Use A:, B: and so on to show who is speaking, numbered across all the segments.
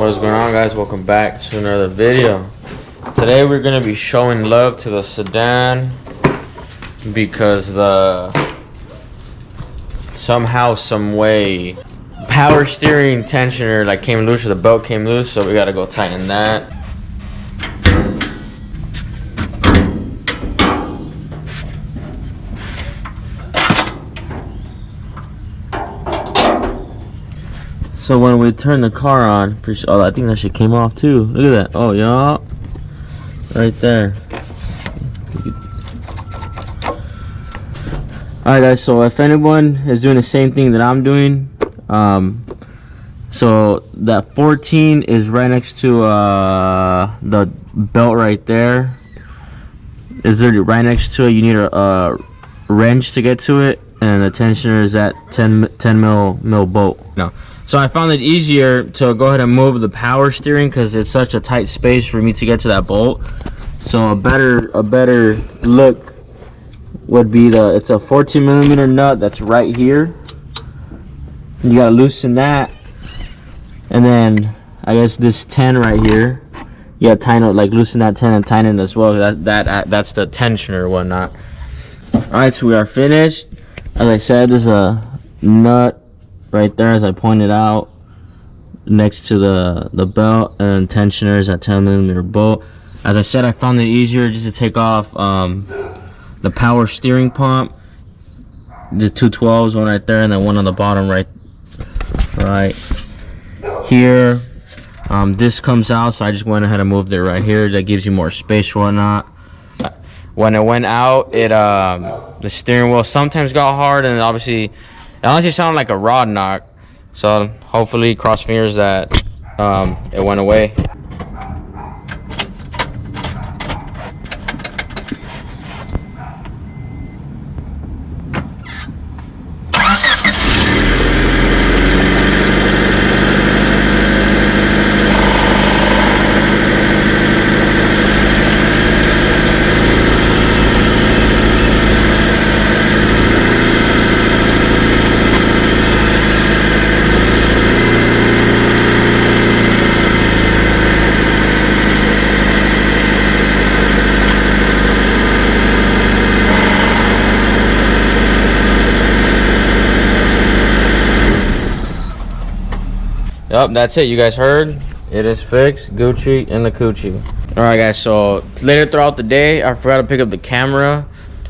A: What's going on, guys? Welcome back to another video. Today we're going to be showing love to the sedan because the somehow some way power steering tensioner like came loose, or the belt came loose, so we got to go tighten that. So when we turn the car on, oh, I think that shit came off too. Look at that. Oh, yeah. Right there. Alright, guys. So if anyone is doing the same thing that I'm doing, so that 14 is right next to the belt right there. Is there right next to it? You need a wrench to get to it, and the tensioner is at 10 mil bolt. No. So I found it easier to go ahead and move the power steering because it's such a tight space for me to get to that bolt. So a better look would be it's a 14mm nut that's right here. You gotta loosen that, and then I guess this 10 right here, you gotta tighten it, like loosen that 10 and tighten it as well. That's the tensioner or whatnot. All right, so we are finished. As I said, there's a nut right there, as I pointed out, next to the belt, and tensioners at 10mm bolt. As I said, I found it easier just to take off the power steering pump, the 212s, one right there, and then one on the bottom right here. This comes out, so I just went ahead and moved it right here. That gives you more space or whatnot. When it went out, the steering wheel sometimes got hard, and it honestly sounded like a rod knock. So hopefully, cross fingers that it went away. Yep, that's it. You guys heard. It is fixed. Gucci in the coochie. Alright, guys, so later throughout the day, I forgot to pick up the camera,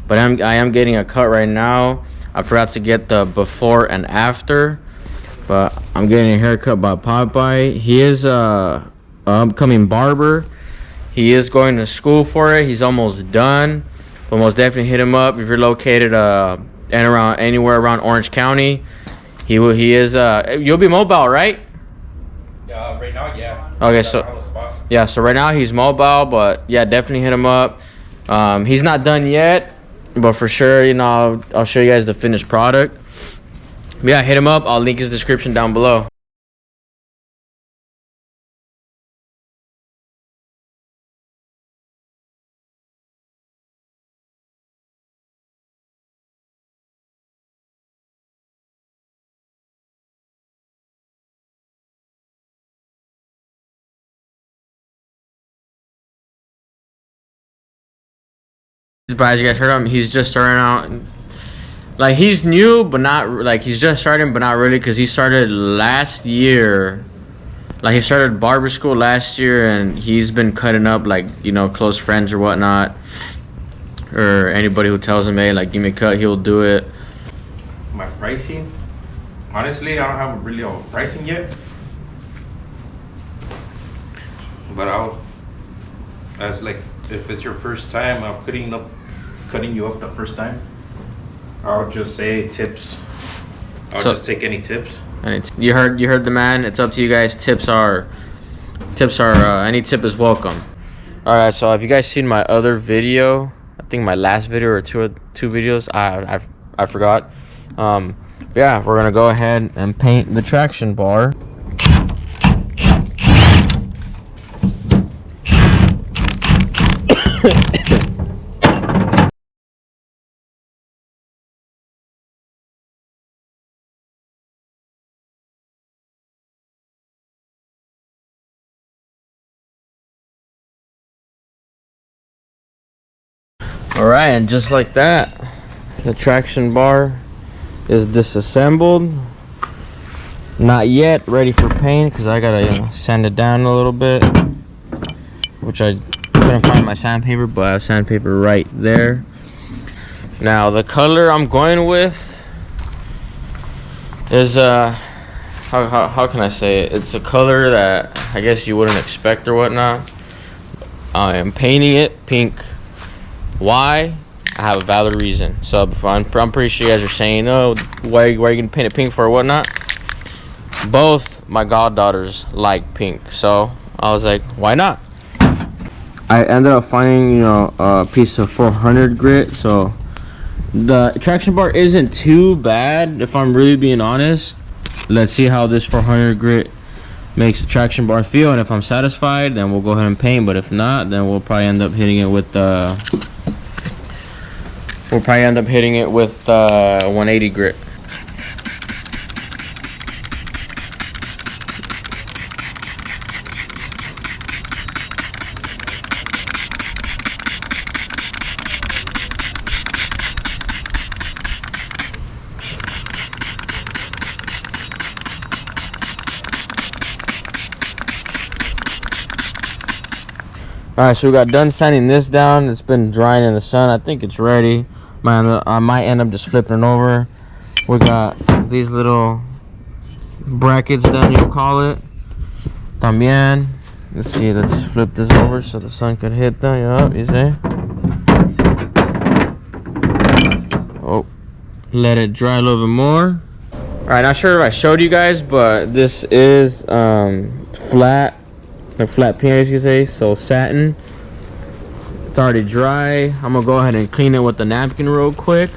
A: but I am getting a cut right now. I forgot to get the before and after, but I'm getting a haircut by Popeye. He is a upcoming barber. He is going to school for it. He's almost done, but most definitely hit him up if you're located anywhere around Orange County. He is you'll be mobile, right?
B: Right now, yeah.
A: Okay, so right now he's mobile, but yeah, definitely hit him up. He's not done yet, but for sure, I'll show you guys the finished product. But yeah, hit him up. I'll link his description down below. But as you guys heard him, he's just starting out. Like, he's new, but not like he's just starting, but not really, because he started last year. Like, he started barber school last year, and he's been cutting up like close friends or whatnot, or anybody who tells him, hey, like, give me a cut, he'll do it.
B: My pricing, honestly, I don't have really a pricing yet, but as like, if it's your first time, I'm cutting you up the first time, I'll just say tips. I'll just take any tips.
A: You heard the man. It's up to you guys. Tips are any tip is welcome. All right, so have you guys seen my other video? I think my last video or two videos. I forgot. Yeah, we're gonna go ahead and paint the traction bar. All right, and just like that, the traction bar is disassembled. Not yet ready for paint because I gotta sand it down a little bit, which I couldn't find my sandpaper, but I have sandpaper right there. Now the color I'm going with is how can I say it? It's a color that I guess you wouldn't expect or whatnot. I am painting it pink. Why? I have a valid reason. So I'm pretty sure you guys are saying, oh, why are you gonna paint it pink for or whatnot? Both my goddaughters like pink, so I was like, why not? I ended up finding, you know, a piece of 400 grit, so the traction bar isn't too bad if I'm really being honest. Let's see how this 400 grit makes the traction bar feel, and if I'm satisfied, then we'll go ahead and paint. But if not, then we'll probably end up hitting it with 180 grit. Alright, so we got done sanding this down. It's been drying in the sun. I think it's ready. I might end up just flipping it over. We got these little brackets down, you'll call it. También. Let's see, let's flip this over so the sun could hit them. Yup, you see? Oh, let it dry a little bit more. Alright, not sure if I showed you guys, but this is flat. The flat paint, as you say, so satin. It's already dry. I'm gonna go ahead and clean it with the napkin real quick.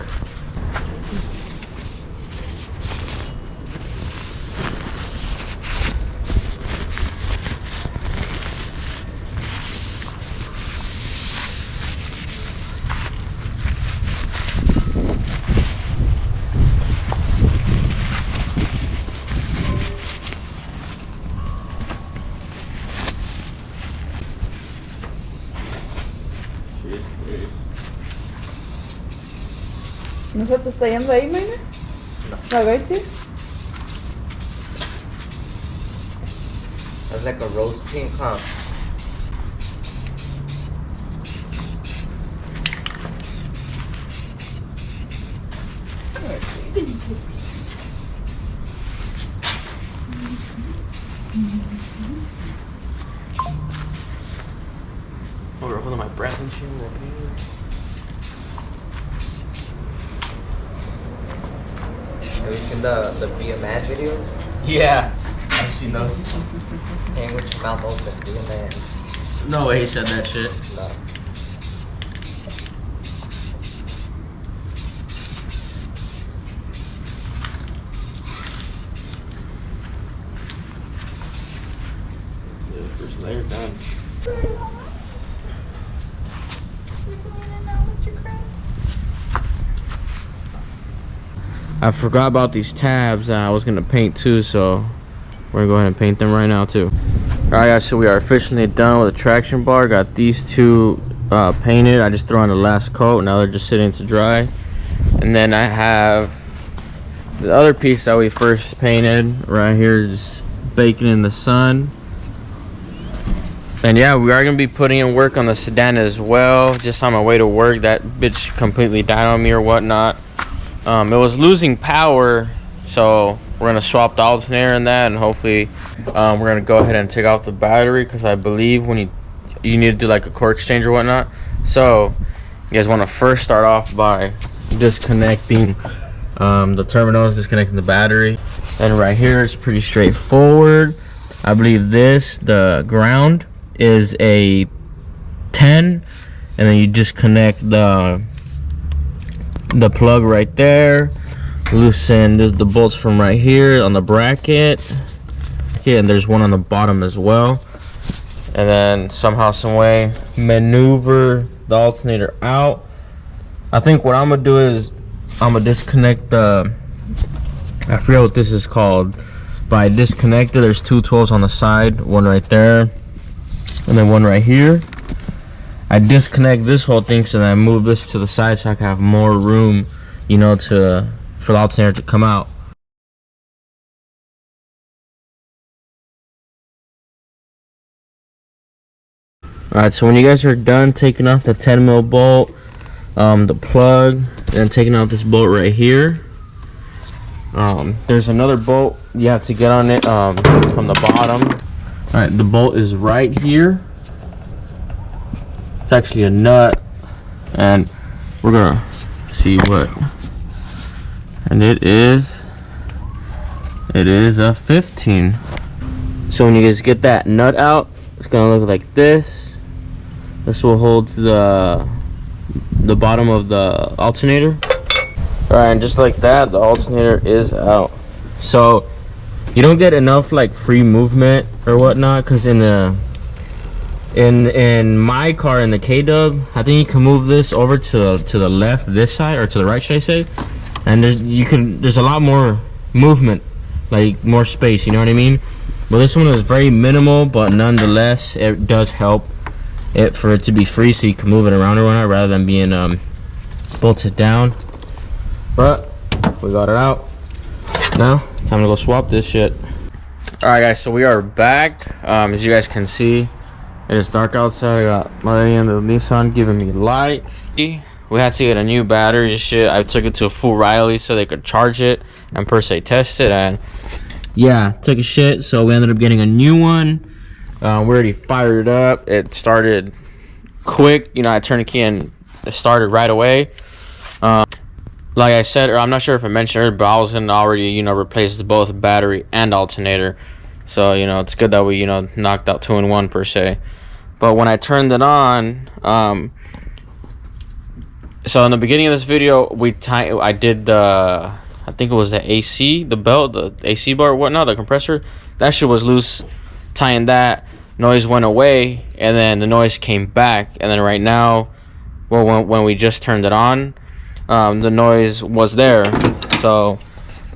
C: ¿No se te está yendo ahí, Mayna? No. ¿La ves?
D: That's like a rose pink, huh?
A: Oh, we're holding my breath and shit.
D: Have you seen the Be a Man videos?
A: Yeah, I've seen those.
D: Hang with your mouth open, be a man.
A: No way he said that shit.
D: No.
A: First layer done. I forgot about these tabs. I was gonna paint too, so we're gonna go ahead and paint them right now too. All right, guys, so we are officially done with the traction bar. Got these two painted. I just threw on the last coat. Now they're just sitting to dry. And then I have the other piece that we first painted right here, just baking in the sun. And yeah, we are gonna be putting in work on the sedan as well. Just on my way to work, that bitch completely died on me or whatnot. It was losing power, so we're gonna swap the alternator in that, and hopefully we're gonna go ahead and take off the battery, because I believe when you need to do like a core exchange or whatnot. So you guys want to first start off by disconnecting the terminals, disconnecting the battery. And right here it's pretty straightforward. I believe the ground is a 10, and then you just connect the plug right there, loosen the bolts from right here on the bracket. Okay, and there's one on the bottom as well, and then somehow, some way, maneuver the alternator out. I think what I'm gonna do is I'm gonna disconnect I forget what this is called, but I disconnected. There's two tools on the side, one right there and then one right here. I disconnect this whole thing, so then I move this to the side so I can have more room, you know, for the alternator to come out. Alright, so when you guys are done taking off the 10mm bolt, the plug, and taking out this bolt right here, there's another bolt you have to get on it from the bottom. Alright, the bolt is right here. It's actually a nut, and we're gonna see what, and it is a 15. So when you guys get that nut out, it's gonna look like this. This will hold to the bottom of the alternator. Alright, and just like that, the alternator is out. So you don't get enough like free movement or whatnot, because in my car, in the K-Dub, I think you can move this over to the left, this side, or to the right, should I say? And there's a lot more movement, like more space, you know what I mean? But this one is very minimal, but nonetheless it does help for it to be free, so you can move it around or whatnot rather than being bolted down. But we got it out. Now time to go swap this shit. All right, guys, so we are back. As you guys can see, it is dark outside. I got my end of the Nissan giving me light. We had to get a new battery and shit. I took it to a full Riley so they could charge it and per se test it, and yeah, took a shit, so we ended up getting a new one. We already fired it up. It started quick, you know. I turned the key and it started right away. Like I said, or I'm not sure if I mentioned it, but I was gonna already, you know, replace both battery and alternator. So, you know, it's good that we, you know, knocked out 2 in 1 per se. But when I turned it on, so in the beginning of this video, I did the, I think it was the AC, the belt, the AC bar, or whatnot, the compressor. That shit was loose. Tying that, noise went away, and then the noise came back. And then right now, well, when we just turned it on, the noise was there. So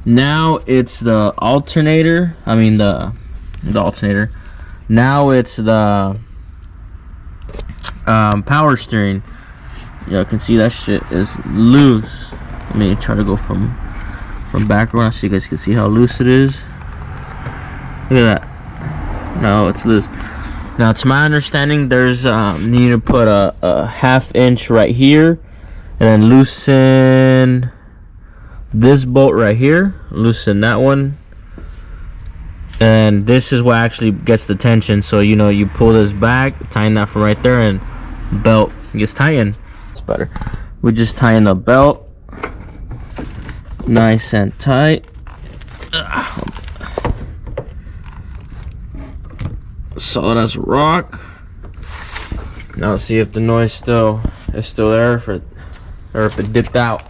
A: now it's the alternator. I mean the alternator. Now it's the power steering. You can see that shit is loose. Let me try to go from background so you guys can see how loose it is. Look at that. No, it's loose. Now, to my understanding, there's you need to put a 1/2 inch right here, and then loosen this bolt right here. Loosen that one, and this is what actually gets the tension. So, you know, you pull this back, tighten that from right there, and belt gets tightened. It's better. We just tighten the belt nice and tight. Solid as a rock. Now let's see if the noise is still there, or if it dipped out.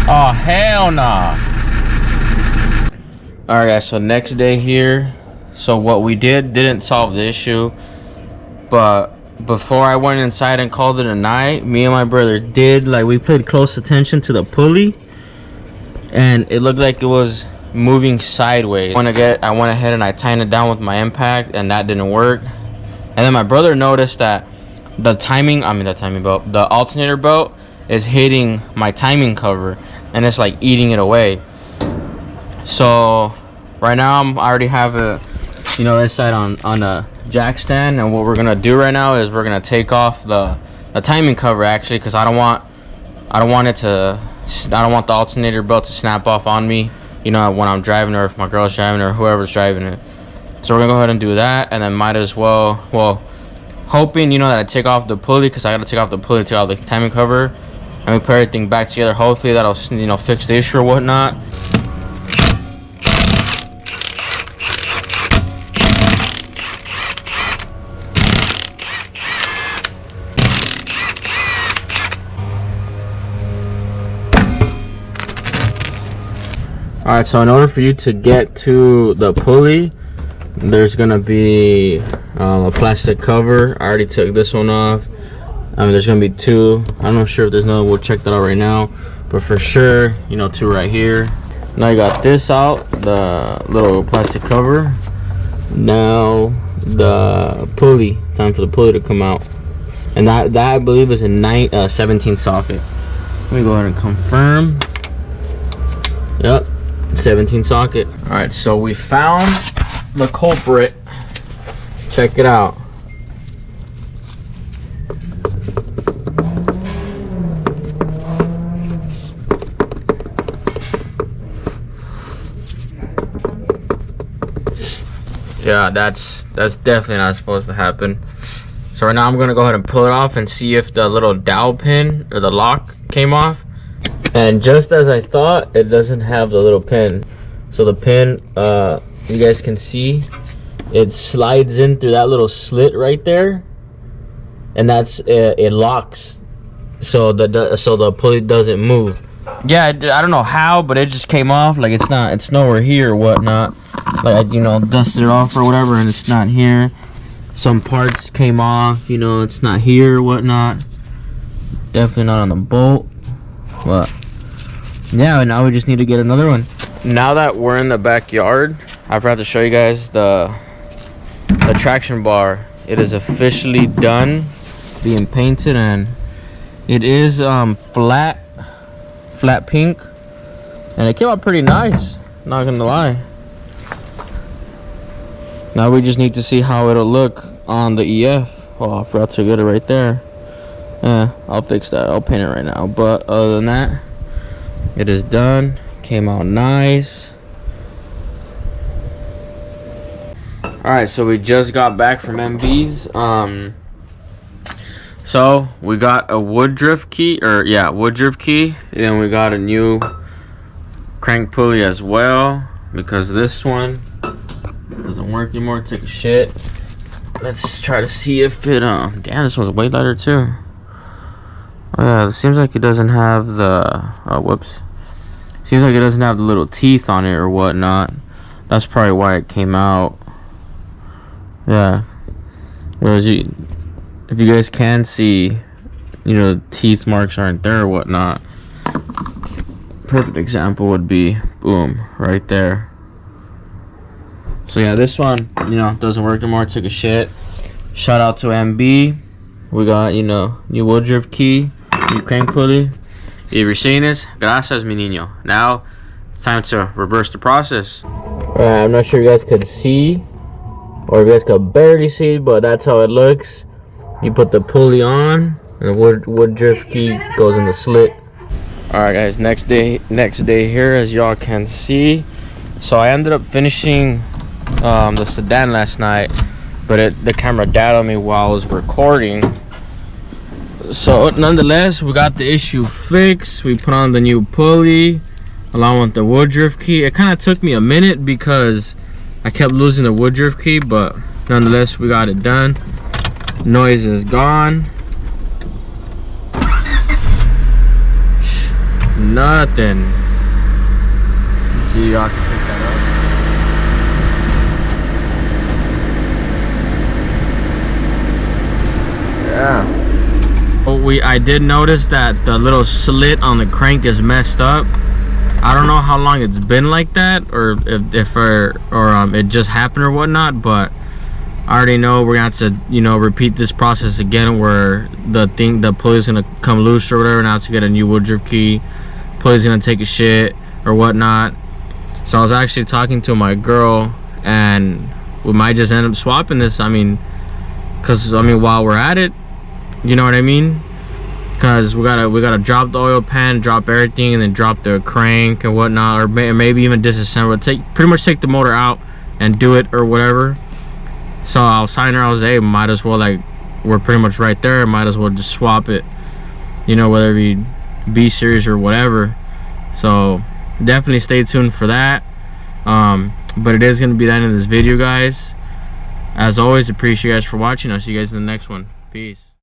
A: Oh, hell nah. Alright, guys, so next day here. So what we didn't solve the issue, but before I went inside and called it a night, me and my brother we paid close attention to the pulley, and it looked like it was moving sideways. I went ahead and I tightened it down with my impact, and that didn't work. And then my brother noticed that the alternator belt is hitting my timing cover, and it's like eating it away. So right now I already have it, you know, this side on a jack stand, and what we're gonna do right now is we're gonna take off the timing cover, actually, because I don't want the alternator belt to snap off on me, you know, when I'm driving, or if my girl's driving, or whoever's driving it. So we're gonna go ahead and do that, and then might as well, hoping, you know, that I take off the pulley, because I gotta take off the pulley to take off the timing cover, and we put everything back together. Hopefully that'll, you know, fix the issue or whatnot. Alright, so in order for you to get to the pulley, there's gonna be a plastic cover. I already took this one off. There's gonna be 2. I'm not sure if there's another. We'll check that out right now, but for sure, you know, 2 right here. Now you got this out, the little plastic cover. Now the pulley, time for the pulley to come out. And that I believe is a 17 socket. Let me go ahead and confirm. Yep, 17 socket. All right, so we found the culprit. Check it out. Yeah, that's definitely not supposed to happen. So right now I'm gonna go ahead and pull it off and see if the little dowel pin or the lock came off. And just as I thought, it doesn't have the little pin. So the pin, you guys can see, it slides in through that little slit right there, and that's it locks. So the pulley doesn't move. Yeah, I don't know how, but it just came off. Like it's nowhere here or whatnot. Like, you know, dusted it off or whatever, and it's not here. Some parts came off, you know, it's not here or whatnot. Definitely not on the bolt. But yeah, now we just need to get another one. Now that we're in the backyard, I forgot to show you guys the traction bar. It is officially done being painted, and it is flat pink, and it came out pretty nice, not gonna lie. Now we just need to see how it'll look on the EF. Oh, I forgot to get it right there. I'll fix that. I'll paint it right now. But other than that, it is done. Came out nice. Alright, so we just got back from MB's. So we got a Woodruff key, Woodruff key. And then we got a new crank pulley as well, because this one doesn't work anymore. Take a shit. Let's try to see if it damn, this one's way lighter too. Oh yeah, it seems like it doesn't have the whoops. Seems like it doesn't have the little teeth on it or whatnot. That's probably why it came out. Yeah. Whereas if you guys can see, you know, teeth marks aren't there or whatnot. Perfect example would be boom, right there. So yeah, this one, you know, doesn't work anymore. Took a shit. Shout out to MB. We got, you know, new Woodruff key, new crank pulley. If you're seeing this, gracias mi niño. Now it's time to reverse the process. Alright, I'm not sure if you guys could see, or if you guys could barely see, but that's how it looks. You put the pulley on, and the Woodruff key goes in the slit. Alright guys, next day here, as y'all can see. So I ended up finishing the sedan last night, but the camera died on me while I was recording. So nonetheless, we got the issue fixed. We put on the new pulley along with the Woodruff key. It kind of took me a minute because I kept losing the Woodruff key, but nonetheless, we got it done. Noise is gone. Nothing. Let's see, y'all can pick that up. Yeah. I did notice that the little slit on the crank is messed up. I don't know how long it's been like that, or if it just happened or whatnot, but I already know we're gonna have to, you know, repeat this process again, where the pulley's gonna come loose or whatever. Now to get a new Woodruff key, pulley's gonna take a shit or whatnot. So I was actually talking to my girl, and we might just end up swapping this. I mean, because while we're at it, you know what I mean? Because we gotta drop the oil pan, drop everything, and then drop the crank and whatnot, or maybe even disassemble it. Pretty much take the motor out and do it or whatever. So I was telling her, I was like, hey, might as well, like, we're pretty much right there, might as well just swap it, you know, whether it be B series or whatever. So definitely stay tuned for that. But it is gonna be the end of this video, guys. As always, appreciate you guys for watching. I'll see you guys in the next one. Peace.